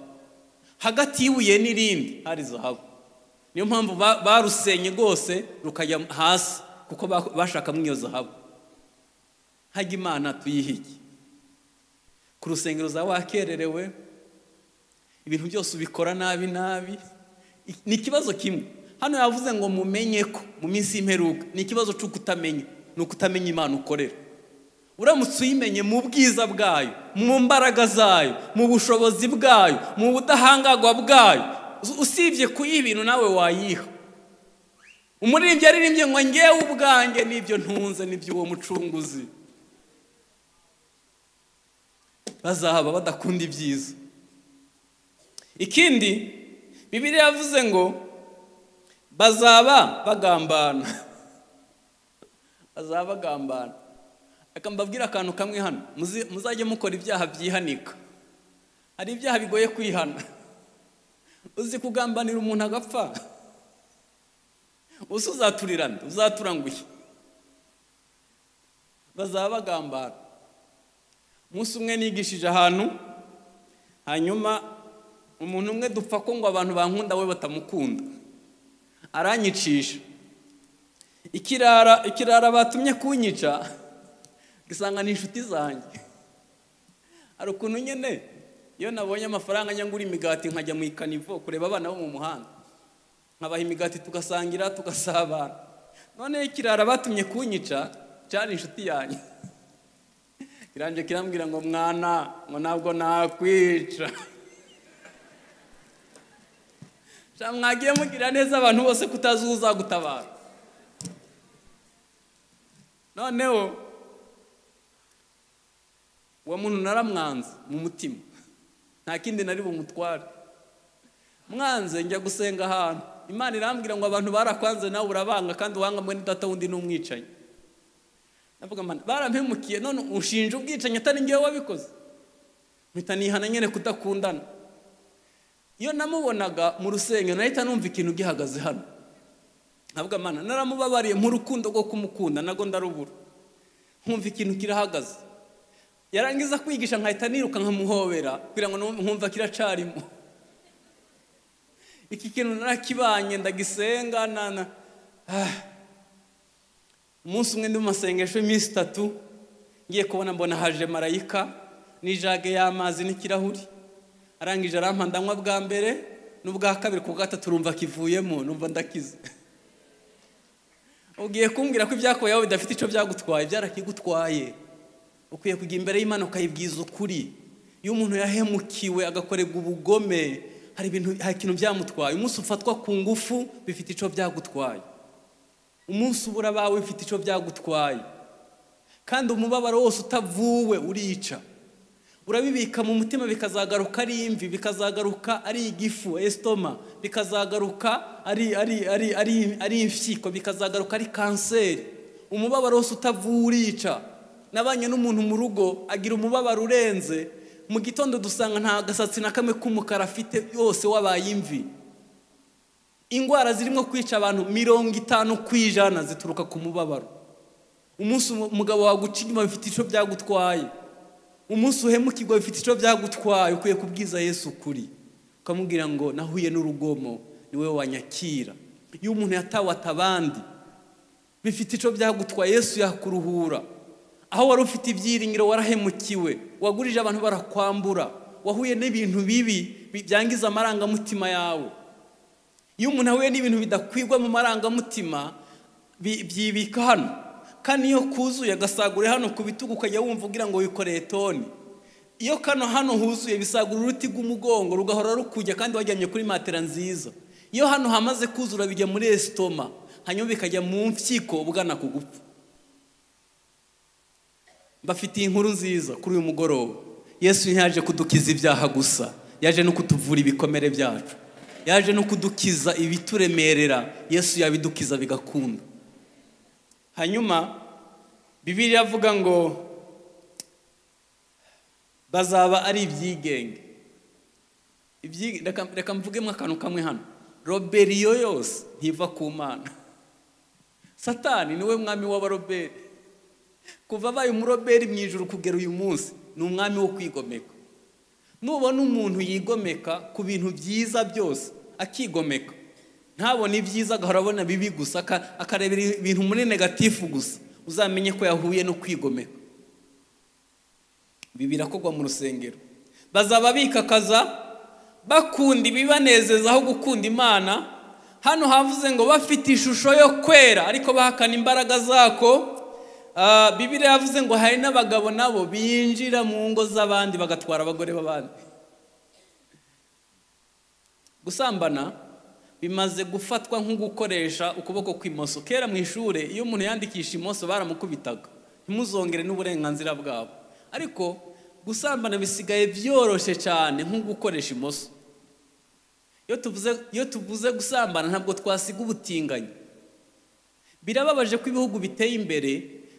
hagati y'ibuye n'irindi hari zahabu. Niyo mpamvu barusenye rwose rukajya hasi, kuko bashaka mwiyo zahabu. Hajya Imana tuyihiki. Ku rusengero za wakererewe, ibintu byose ubikora nabi. Ni ikibazo kimwe. hano yavuze ngo mumenye ko mu minsi y'imperuka. Ni ikibazo cyo kutamenya, ni ukutamenya Imana ukorera. Uramutse uyimenye mu bwiza bwayo, mu mbaraga zayo, mu bushobozi bwayo, mu budahangagwa bwayo, usibye kuyiha ibintu nawe wayiha. Umuririmbyi yaririmbye ngo ngewe ubwanjye n'ibyo ntunze n'iby'uwo mucunguzi. Bazaba badakunda ibyiza. Ikindi Bibiliya yavuze ngo bazaba bagambana. Bazaba bagambana. Aka mbabwira akantu kamwe hano, muzajye mukora ibyaha byihanika. Hari ibyaha bigoye kwihana. Uzi kugambanira umuntu agapfa, uzaturirana, uzaturanguye. Bazaba bagambana. Umunsi umwe nigishije ahantu, hanyuma umuntu umwe dupfa ko ngo abantu bankunda we batamukunda, aranyicisha. Ikirara batumye kunyica gisanga ni inshuti zanjye. Hari ukuntu nyene iyo nabonye amafaranga nyangura imigati nkajya mu ikanivo kureba abana bo mu muhanda, nkabaha imigati tugasangira tugasabana. None ikirara batumye kunyica cyari inshuti yanjye. Kiranje kirambwira ngo mwana, ngo ntabwo nakwica. Mwagiye mugira neza abantu bose kutazuza gutabara. Noneho uwo muntu naramwanze mu mutima, nta kindi nari bumutware. Mwanze njya gusenga ahantu, Imana irambwira ngo abantu barakwanze nawe urabanga kandi uwanga mwene data wundi n'umwicanyi. Navuga Mana, barampemukiye none ushinja ubwicanyi atari ngewe wabikoze. Mpita nihana nyene kudakundana. Iyo namubonaga mu rusengero nahita numva ikintu gihagaze hano. Navuga Mana, naramubabariye mu rukundo rwo kumukunda nago ndarubura. Nkumva ikintu kirahagaze. Yarangiza kwigisha nkahita niruka nkamuhobera kugira ngo nkumva kiracarimo. Iki kintu narakibanye ndagisenga umunsi umwe ndi mu masengesho y'iminsi 3 ngiye kubona mbona haje marayika n'ijage y'amazi n'ikirahuri. Arangije arampandanywa bwa mbere n'ubwa kabiri, ku gatatu urumva kivuyemo, numva ndakize. Ugiye kumbwira ko ibyakoyeho bidafite ico byagutwaye, byarakigutwaye. Ukwiye kujya imbere y'Imana ukayibwiza ukuri. Iyo umuntu yahemukiwe agakorega ubugome, hari ikintu byamutwaye. Umunsi ufatwa ku ngufu bifite ico byagutwaye. Umunsi ubura bawe bifite ico byagutwaye. Kandi umubabaro wose utavuwe urica. Urabibika mu mutima bikazagaruka ari imvi, bikazagaruka ari igifu, estoma, bikazagaruka ari imfyiko, bikazagaruka ari kanseri. Umubabaro wose utavuwe urica. Nabanye n'umuntu mu rugo agira umubabaro urenze, mu gitondo dusanga nta gasatsi na kamwe k'umukara afite, yose wabaye imvi. Ingwara zirimo kwica abantu 50% zituruka ku mubabaro. Umunsi umugabo waguca inyuma bifite ico byagutwaye. Umunsi uhemukirwa bifite ico byagutwaye. Ukwiye kubwiza Yesu kuri, ukamubwira ngo nahuye n'urugomo niwe wanyakira. Iyo umuntu yatawe atabandi bifite ico byagutwaye, Yesu yakuruhura. Aho wari ufite ibyiringiro warahemukiwe, wagurije abantu barakwambura, wahuye n'ibintu bibi byangiza amarangamutima yawe. Iyo umuntu ahuye n'ibintu bidakwigwa mu marangamutima byibika hano, kandi iyo kuzuye agasagure hano ku bitugu ukajya wumva ugira ngo wikoreye toni. Iyo hano huzuye bisagura uruti rw'umugongo rugahora rukujya kandi wajyanye kuri matera nziza. Iyo hano hamaze kuzura bijya muri estoma, hanyuma bikajya mu mfyiko bugana ku gupfa. Bafitiye inkuru nziza kuri uyu mugoroba. Yesu ntiyaje kudukiza ibyaha gusa, yaje no kutuvura ibikomere byacu, yaje no kudukiza ibituremerera. Yesu yabidukiza bigakunda. Hanyuma Bibiliya avuga ngo bazaba ari ibyigenge. Reka mvugemo akantu kamwe hano. Roberiyo yose ntiva ku Mana. Satani niwe mwami w'abaroberi. Kuva abaye umuroberi mu ijuru kugera uyu munsi ni umwami wo kwigomeka. Nubona umuntu yigomeka ku bintu byiza byose, akigomeka, ntabone ibyiza agahora abona bibi gusa, akarebera ibintu muri negatifu gusa, uzamenye ko yahuye no kwigomeka. Bibirakogwa mu rusengero. Bazaba bikakaza bakunda ibibanezeza aho gukunda Imana, hano havuze ngo bafite ishusho yo kwera ariko bahakana imbaraga zako. Bibiliya yavuze ngo hari n'abagabo nabo binjira mu ngo z'abandi bagatwara abagore b'abandi. Gusambana bimaze gufatwa nko gukoresha ukuboko kw'imoso. Kera mu ishure iyo umuntu yandikisha imoso baramukubitaga, ntimuzongere n'uburenganzira bwabo. Ariko gusambana bisigaye byoroshe cyane nko gukoresha imoso. Iyo tuvuze gusambana ntabwo twasiga ubutinganyi. Birababaje ko ibihugu biteye imbere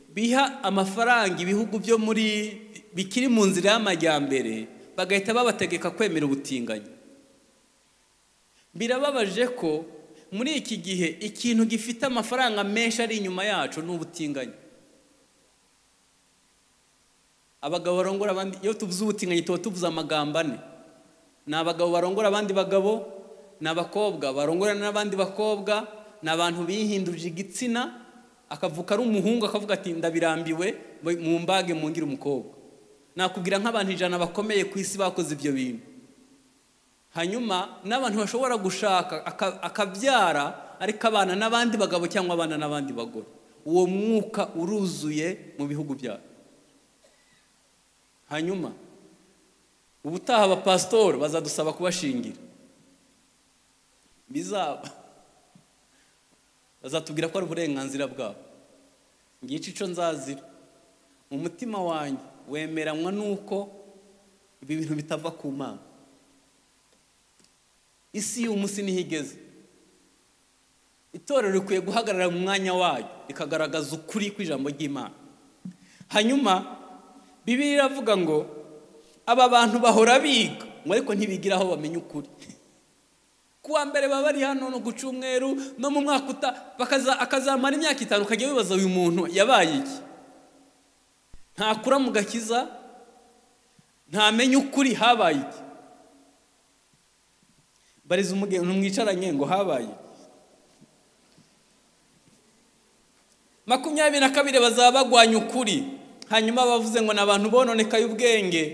biha amafaranga ibihugu byo muri bikiri mu nzira y'amajyambere bagahita babategeka kwemera ubutinganyi. Birababaje ko muri iki gihe ikintu gifite amafaranga menshi ari inyuma yacu n'ubutinganyi. Abagabo barongora abandi, iyo tuvuze ubutinganyi tuba tuvuze amagambo ane. Ni abagabo barongora abandi bagabo, ni abakobwa barongora n'abandi bakobwa, ni abantu bihindurije igitsina, akavuka ari umuhungu akavuga ati ndabirambiwe mu mbage mungira umukobwa. Nakubwira nk'abantu 100 bakomeye ku isi bakoze ibyo bintu. Hanyuma n'abantu bashobora gushaka akabyara ariko abana n'abandi bagabo cyangwa abana n'abandi bagore. Uwo mwuka uruzuye mu bihugu byacu. Hanyuma ubutaha abapastori bazadusaba kubashingira. Bizaba bazatubwira ko ari uburenganzira bwabo. Ngice ico nzazira mu mutima wanjye wemeranwa nuko ibi bintu bitava ku Mana. Isi y'umusi nihigeze. Itorero rikwiye guhagarara mu mwanya wayo rikagaragaza ukuri kw'ijambo ry'Imana. Hanyuma Bibiliya iravuga ngo aba bantu bahora biga ngo ariko ntibigira aho bamenya ukuri. Kuwa mbere baba ari hano no gucumweru no mu mwaka akazamara imyaka 5 ukajya wibaza uyu muntu yabaye iki. Ntakura mu gakiza, ntamenye ukuri habaye iki. Bariza umugeni umwicaranye ngo habaye 22 bazaba bagwanya ukuri. Hanyuma bavuze ngo nabantu bononekaye ubwenge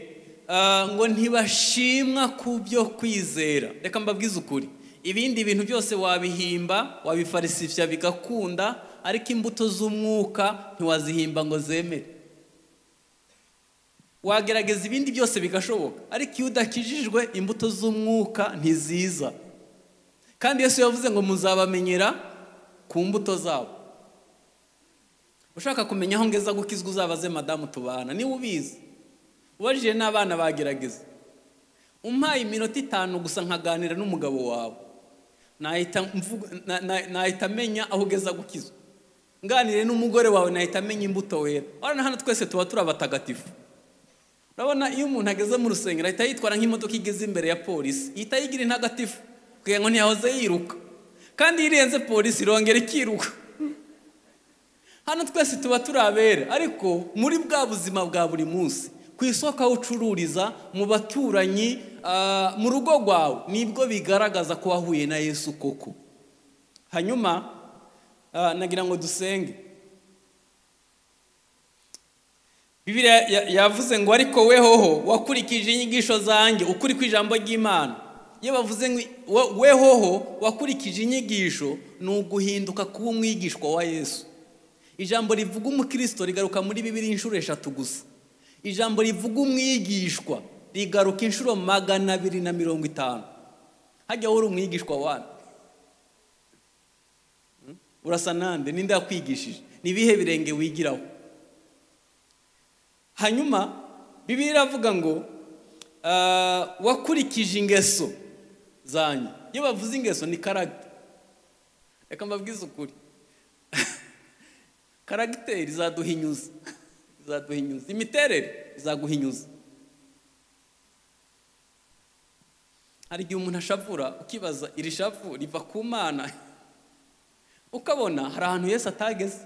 ngo ntibashimwa ku byo kwizera. Reka mbabwize ukuri, ibindi bintu byose wabihimba wabifarisifya bigakunda, ariko imbuto z'umwuka ntiwazihimba ngo zemere. Wagerageza ibindi byose bigashoboka, ariko iyo udakijijwe imbuto z'umwuka ntiziza. Kandi Yesu yavuze ngo muzabamenyera ku mbuto zabo. Ushaka kumenya aho ngeza gukizwa uzabaze madamu tubana, ni ubizi. Ubajije n'abana bagerageza. Umpaye iminota 5 gusa nkaganira n'umugabo wawe, nahita menya aho ugeza gukizwa. Nganire n'umugore wawe nahita menya imbuto wera. Urabona hano twese tuba turabatagatifu. Urabona iyo umuntu ageze mu rusengero ahita yitwara nk'imodoka igeze imbere ya polisi, ihita yigira intagatifu kugira ngo ntiyahoze yiruka. Kandi irenze polisi irongera ikiruka. Hano twese tuba turabera, ariko muri bwa buzima bwa buri munsi, ku isoko aho ucururiza, mu baturanyi, mu rugo rwawe, nibwo bigaragaza ko wahuye na Yesu koko. Hanyuma nagira ngo dusenge. Bibiliya yavuze ngo ariko wehoho wakurikije inyigisho zanjye ukuri kw'ijambo ry'Imana. Iyo bavuze ngo wehoho wakurikije inyigisho ni uguhinduka kuba umwigishwa wa Yesu. Ijambo rivuga umukristo rigaruka muri Bibiliya inshuro 3 gusa. Ijambo rivuga umwigishwa rigaruka inshuro 250. Hajya uri umwigishwa wane? Urasa nande? Ninde yakwigishije? Nibihe birenge wigiraho? Hanyuma Bibiliya iravuga ngo wakurikije ingeso zanyu. Iyo bavuze ingeso ni character. Reka mbabwize ukuri. Karagiteri izaduhinyuza. Imiterere izaguhinyuza. Hari igihe umuntu ashavura ukibaza iri shavu riva ku Mana. Ukabona hari ahantu Yesu atageze.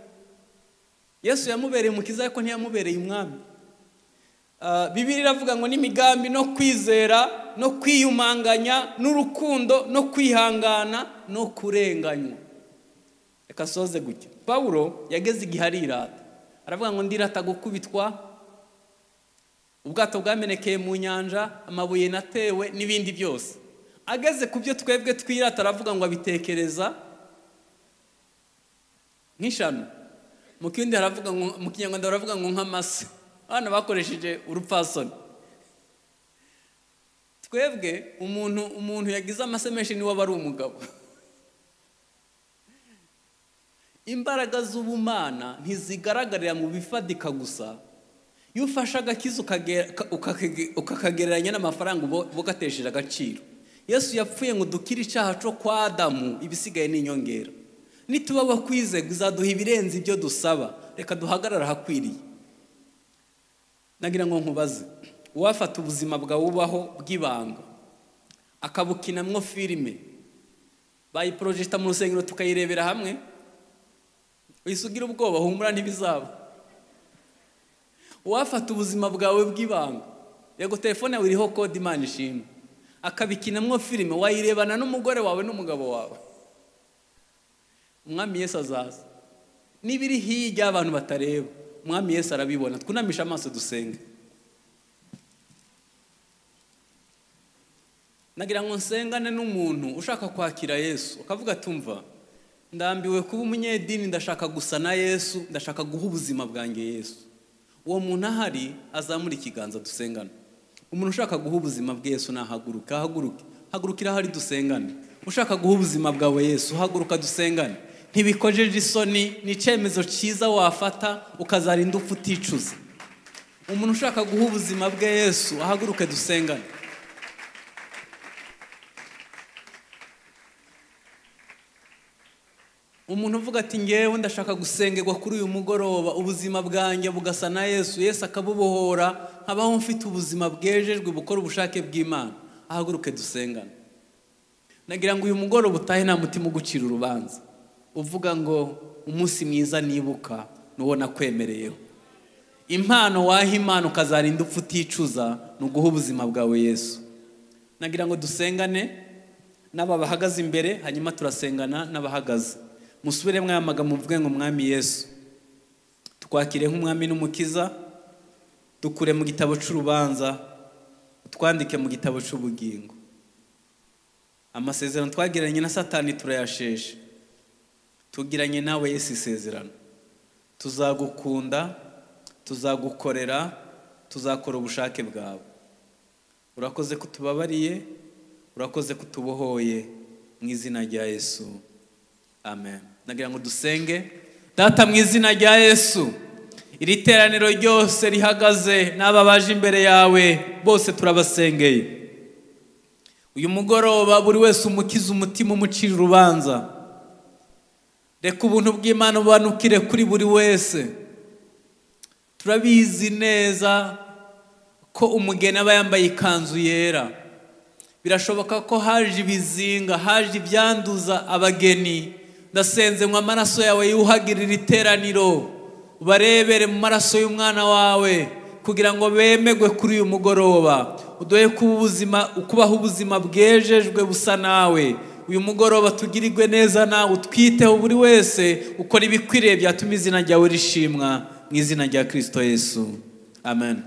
Yesu yamubereye umukiza ariko ntiyamubereye umwami. Bibiliya iravuga ngo n'imigambi no kwizera no kwiyumanganya n'urukundo no kwihangana no kurenganywa. Reka soze gutya. Paulo yageze igihe arirata. Aravuga ngo ndirata gukubitwa, ubwato bwamenekeye mu nyanja, amabuye natewe n'ibindi byose. ageze ku byo twebwe twirata aravuga ngo abitekereza nk'ishano. Mu kindi haravuga ngo, mu Kinyarwanda baravuga ngo nk'amase. Abana bakoresheje urupfasoni. Twebwe umuntu yagize amase menshi niwe aba ari umugabo. Imbaraga z'ubumana ntizigaragarira mu bifadika gusa. Iyo ufashe agakiza ukakagereranya n'amafaranga ugatesheje agaciro. Yesu yapfuye ngo dukire icyaha cyo kwa Adamu, ibisigaye ni inyongera. Nituba bakwizega uzaduha ibirenze ibyo dusaba. Reka duhagarara hakwiriye. Nagira ngo nkubaze, uwafata ubuzima bwawe ubaho bw'ibanga akabukinamwo filime, bayiprojecta mu rusengero tukayirebera hamwe, wisugira ubwoba, humura ntibizaba. Uwafata ubuzima bwawe bw'ibanga, yego telefone yawe iriho code Imana ishimwe, akabikinamwo filime, wayirebana n'umugore wawe n'umugabo wawe, Umwami Yesu azaza. Nibiri hirya abantu batareba, Umwami Yesu arabibona. Twunamisha amaso dusenge. Nagira ngo nsengane n'umuntu ushaka kwakira Yesu, akavuga tumva ndambiwe kuba umunyedini, ndashaka gusa na Yesu, ndashaka guha ubuzima bwanjye Yesu. Uwo muntu ahari azamura ikiganza dusengane. Umuntu ushaka guha ubuzima bwe Yesu nahaguruka, hagurukira ahari dusengane. Ushaka guha ubuzima bwawe Yesu, haguruka dusengane. Ntibikojeje isoni, ni icyemezo cyiza wafata ukazarinda upfa uticuza. Umuntu ushaka guha ubuzima bwe Yesu, ahaguruke dusengane. Umuntu uvuga ati ngewe ndashaka gusengerwa kuri uyu mugoroba, ubuzima bwanjye bugasa na Yesu, Yesu akabubohora, nkabaho mfite ubuzima bwejejwe bukora ubushake bw'Imana, ahaguruke dusengane. Nagira ngo uyu mugoroba utahe nta mutima ugucira urubanza, uvuga ngo umunsi mwiza nibuka nuwo nakwemereyeho. Impano waha Imana ukazarinda upfa uticuza ni uguha ubuzima bwawe Yesu. Nagira ngo dusengane n'aba bahagaze imbere, hanyuma turasengana n'abahagaze. Musubire mwaya magambo muvuge ngo Mwami Yesu, tukwakire nk'umwami n'umukiza, dukure mu gitabo cy'urubanza, twandike mu gitabo cy'ubugingo. Amasezerano twagiranye na Satani turayasheshe, tugiranye nawe Yesu isezerano. Tuzagukunda, tuzagukorera, tuzakora ubushake bwawe. Urakoze kutubabariye, urakoze kutubohoye, mu izina rya Yesu. Amen. Nagira ngo dusenge. Data, mu izina rya Yesu, iri teraniro ryose rihagaze n'aba baje imbere yawe bose turabasengeye. Uyu mugoroba buri wese umukiza umutima, umucira urubanza. Reka ubuntu bw'Imana bubanukire kuri buri wese. Turabizi neza ko umugeni aba yambaye ikanzu yera. Birashoboka ko haje ibizinga, haje ibyanduza abageni. Ndasenze ngo amaraso yawe yuhagirire iteraniro, ubarebere mu maraso y'umwana wawe kugira ngo bemegwe kuri uyu mugoroba. Uduhe kubaho ubuzima bwejejwe busa nawe. Uyu mugoroba tugirirwe neza nawe, utwiteho buri wese ukora ibikwiriye byatuma izina ryawe rishimwa, mu izina rya Kristo Yesu. Amen.